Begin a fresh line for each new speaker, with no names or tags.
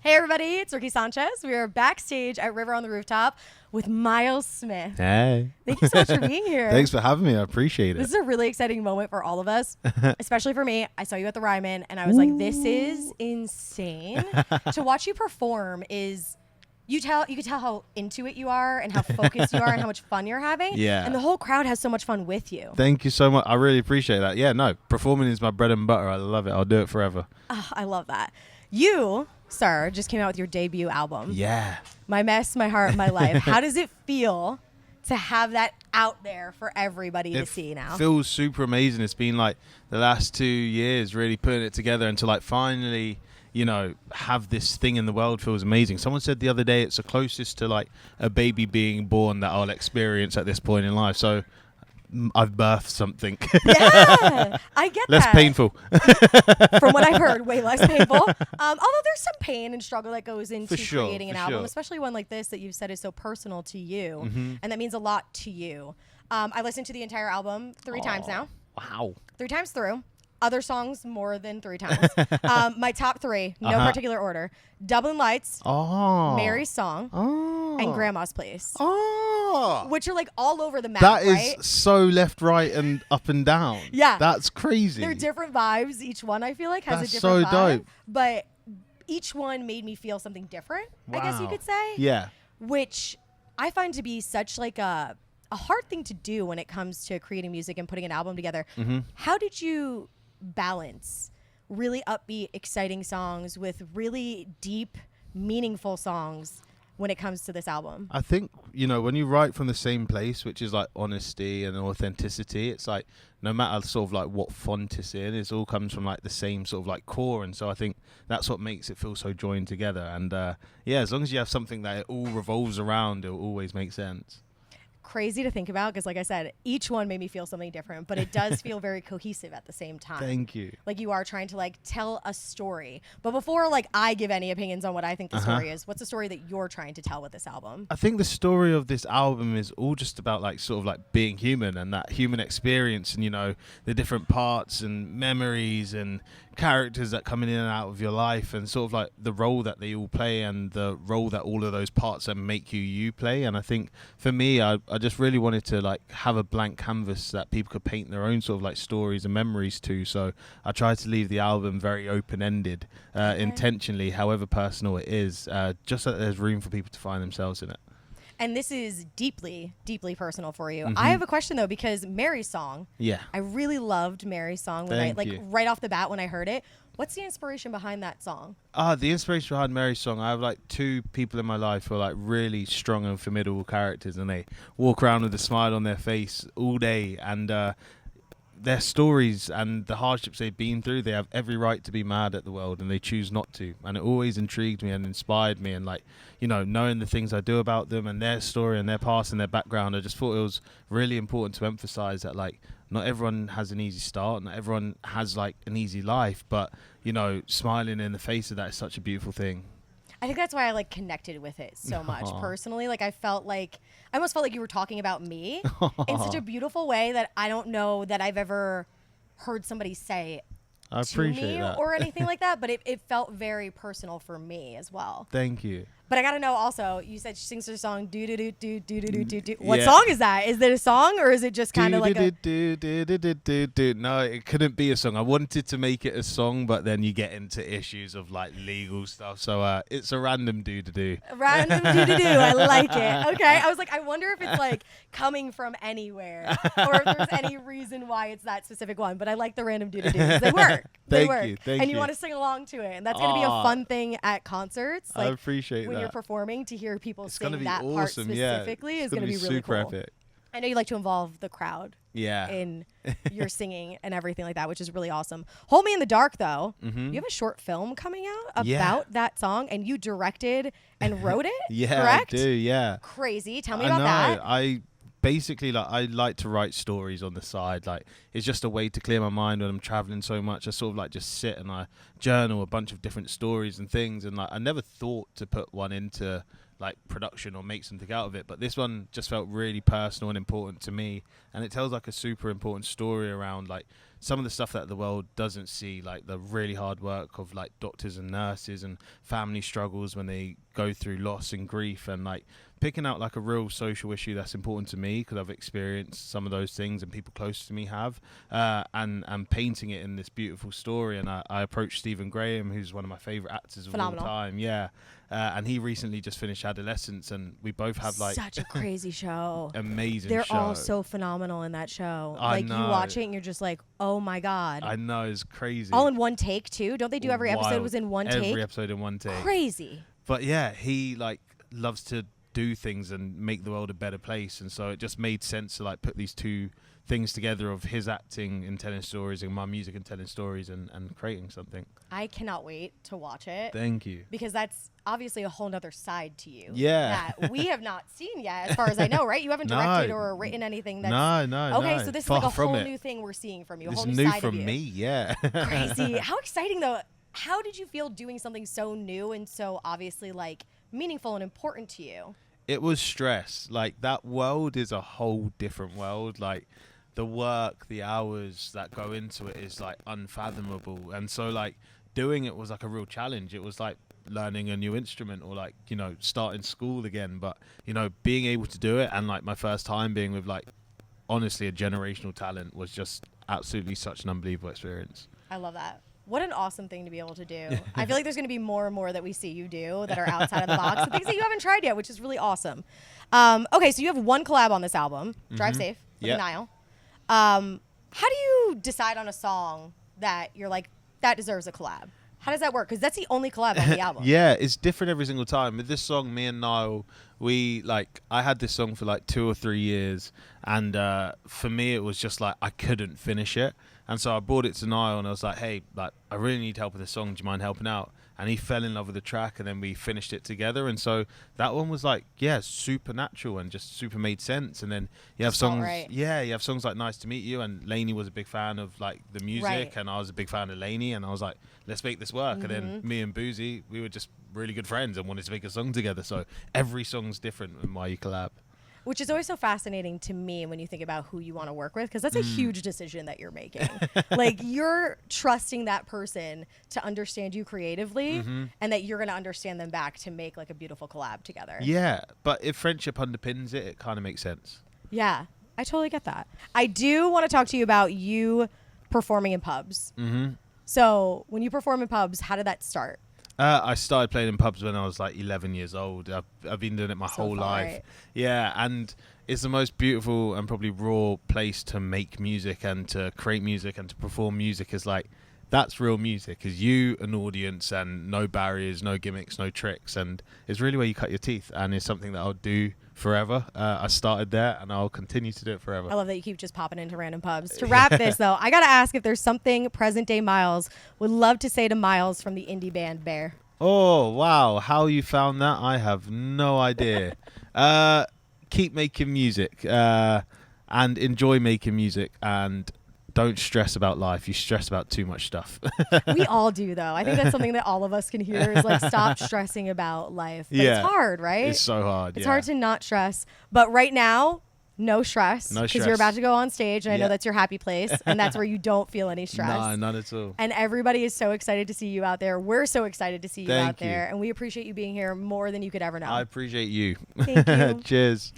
Hey everybody, it's Ricki Sanchez. We are backstage at River on the Rooftop with Myles Smith.
Hey.
Thank you so much for being here.
Thanks for having me. I appreciate it.
This is a really exciting moment for all of us, especially for me. I saw you at the Ryman and I was like, this is insane. To watch you perform is, you could tell how into it you are and how focused you are and how much fun you're having.
Yeah.
And the whole crowd has so much fun with you.
Thank you so much. I really appreciate that. Yeah, no, performing is my bread and butter. I love it. I'll do it forever.
Oh, I love that. You, sir, just came out with your debut album.
Yeah.
My Mess, My Heart, My Life. How does it feel to have that out there for everybody to see now?
It feels super amazing. It's been like the last 2 years really putting it together, and to like finally, you know, have this thing in the world feels amazing. Someone said the other day it's the closest to like a baby being born that I'll experience at this point in life. So I've birthed something.
Yeah, I get
less
that.
painful.
From what I've heard, way less painful. Although there's some pain and struggle that goes into creating an album, especially one like this that you've said is so personal to you, and that means a lot to you. I listened to the entire album 3 times now.
Wow.
3 times through. Other songs more than 3 times. My top 3, no particular order: Dublin Lights, Mary's Song, and Grandma's Place. Which are like all over the map,
That
right?
is so left, right, and up and down.
Yeah.
That's crazy.
They're different vibes. Each one, I feel like, has
That's
a different
so
vibe.
dope.
But each one made me feel something different, I guess you
Wow.
could say.
Yeah.
Which I find to be such like a hard thing to do when it comes to creating music and putting an album together. How did you balance really upbeat, exciting songs with really deep, meaningful songs when it comes to this album?
I think, you know, when you write from the same place, which is like honesty and authenticity, it's like no matter sort of like what font it's in, it all comes from like the same sort of like core. And so I think that's what makes it feel so joined together. And yeah, as long as you have something that it all revolves around, it will always make sense.
Crazy to think about because, like I said, each one made me feel something different, but it does feel very cohesive at the same time.
Thank you.
Like you are trying to like tell a story. But before like I give any opinions on what I think the story is, what's the story that you're trying to tell with this album?
I think the story of this album is all just about like sort of like being human and that human experience, and you know, the different parts and memories and characters that come in and out of your life, and sort of like the role that they all play and the role that all of those parts that make you play. And I think for me, I just really wanted to like have a blank canvas that people could paint their own sort of like stories and memories to. So I tried to leave the album very open-ended, intentionally, however personal it is, just so that there's room for people to find themselves in it.
And this is deeply, deeply personal for you. I have a question though, because Mary's Song,
Yeah.
I really loved Mary's Song when
Thank
I like
you.
right off the bat when I heard it. What's the inspiration behind that song?
The inspiration behind Mary's Song, I have like 2 people in my life who are like really strong and formidable characters, and they walk around with a smile on their face all day, and their stories and the hardships they've been through, they have every right to be mad at the world, and they choose not to. And it always intrigued me and inspired me, and like, you know, knowing the things I do about them and their story and their past and their background, I just thought it was really important to emphasize that like not everyone has an easy start, not everyone has like an easy life, but you know, smiling in the face of that is such a beautiful thing.
I think that's why I like connected with it so much personally. Like I almost felt like you were talking about me in such a beautiful way that I don't know that I've ever heard somebody say
I
to
appreciate
me
that.
or anything like that, but it felt very personal for me as well.
Thank you.
But I gotta know also, you said she sings her song do do do do do do do do. What
Yeah.
song is that? Is it a song or is it just kind of like a
No, it couldn't be a song. I wanted to make it a song, but then you get into issues of like legal stuff. So it's a random do-do-do.
random do do do? I like it. Okay, I was like, I wonder if it's like coming from anywhere or if there's any reason why it's that specific one. But I like the random do do do's. They work. They
Thank
work.
you, thank
and you
you.
want to sing along to it, and that's gonna be a fun thing at concerts.
I
Like
appreciate
when
that.
you're performing, to hear people
It's
sing
gonna be
that part
awesome. Yeah,
specifically
it's
is gonna be really
super
cool.
epic.
I know you like to involve the crowd
Yeah.
in your singing and everything like that, which is really awesome. Hold Me in the Dark, though. You have a short film coming out about that song, and you directed and wrote it,
Yeah,
correct?
I do. Yeah.
Crazy. Tell me
I
about
know.
that.
I basically I like to write stories on the side. Like it's just a way to clear my mind when I'm traveling so much. I sort of like just sit and I journal a bunch of different stories and things, and like I never thought to put one into like production or make something out of it, but this one just felt really personal and important to me, and it tells like a super important story around like some of the stuff that the world doesn't see, like the really hard work of like doctors and nurses and family struggles when they go through loss and grief, and like picking out like a real social issue that's important to me because I've experienced some of those things and people close to me have, and painting it in this beautiful story. And I approached Stephen Graham, who's one of my favorite actors of
Phenomenal.
all time. And he recently just finished Adolescence, and we both have like
such a crazy show.
amazing
They're
show.
all so phenomenal in that show.
I
like
know.
you watch it and you're just like, oh my god.
I know, it's crazy.
All in one take too. Don't they do every episode
Wild.
was in one take?
Every episode in one take.
Crazy.
But yeah, he like loves to do things and make the world a better place, and so it just made sense to like put these two things together of his acting and telling stories and my music and telling stories and creating something.
I cannot wait to watch it.
Thank you.
Because that's obviously a whole nother side to you.
Yeah.
That we have not seen yet, as far as I know, right? You haven't directed or written anything that's...
No.
Okay, so this is like a whole new thing we're seeing from you, a
It's
whole new
new
side
from
of you.
me, yeah.
Crazy. How exciting, though. How did you feel doing something so new and so obviously, like, meaningful and important to you?
It was stress. Like, that world is a whole different world. Like, the work, the hours that go into it is, like, unfathomable. And so, like, doing it was, like, a real challenge. It was, like, learning a new instrument or, like, you know, starting school again. But, you know, being able to do it and, like, my first time being with, like, honestly, a generational talent was just absolutely such an unbelievable experience.
I love that. What an awesome thing to be able to do. I feel like there's going to be more and more that we see you do that are outside of the box, and things that you haven't tried yet, which is really awesome. Okay, so you have one collab on this album, Drive Safe, with Nile. How do you decide on a song that you're like, that deserves a collab? How does that work? Because that's the only collab on the album.
Yeah, it's different every single time. With this song, me and Niall, I had this song for like 2 or 3 years, and for me it was just like I couldn't finish it, and so I brought it to Niall and I was like, hey, like I really need help with this song, do you mind helping out? And he fell in love with the track, and then we finished it together, and so that one was like, yeah, super natural and just super made sense. And then you have songs, you have songs like Nice to Meet You, and Lainey was a big fan of like the music, and I was a big fan of Lainey, and I was like, let's make this work. And then me and Boozy, we were just really good friends and wanted to make a song together, so every song's different in why you collab.
Which is always so fascinating to me when you think about who you want to work with, because that's a huge decision that you're making. Like, you're trusting that person to understand you creatively, and that you're going to understand them back to make like a beautiful collab together.
Yeah, but if friendship underpins it, it kind of makes sense.
Yeah, I totally get that. I do want to talk to you about you performing in pubs. So when you perform in pubs, how did that start?
I started playing in pubs when I was like 11 years old. I've been doing it my whole life.
Right?
Yeah, and it's the most beautiful and probably raw place to make music and to create music and to perform music. Is like, that's real music, is you, an audience, and no barriers, no gimmicks, no tricks, and it's really where you cut your teeth, and it's something that I'll do forever. I started there and I'll continue to do it forever.
I love that you keep just popping into random pubs. To wrap this though, I gotta ask if there's something present day Myles would love to say to Myles from the indie band Bear.
Oh wow, how you found that, I have no idea. Keep making music and enjoy making music, and don't stress about life. You stress about too much stuff.
We all do, though. I think that's something that all of us can hear is like, stop stressing about life. But it's hard, right?
It's so hard.
It's hard to not stress. But right now, no stress.
No stress.
Because you're about to go on stage, and I know that's your happy place, and that's where you don't feel any stress.
No, not at all.
And everybody is so excited to see you out there. We're so excited to see you out there. And we appreciate you being here more than you could ever know.
I appreciate you.
Thank you.
Cheers.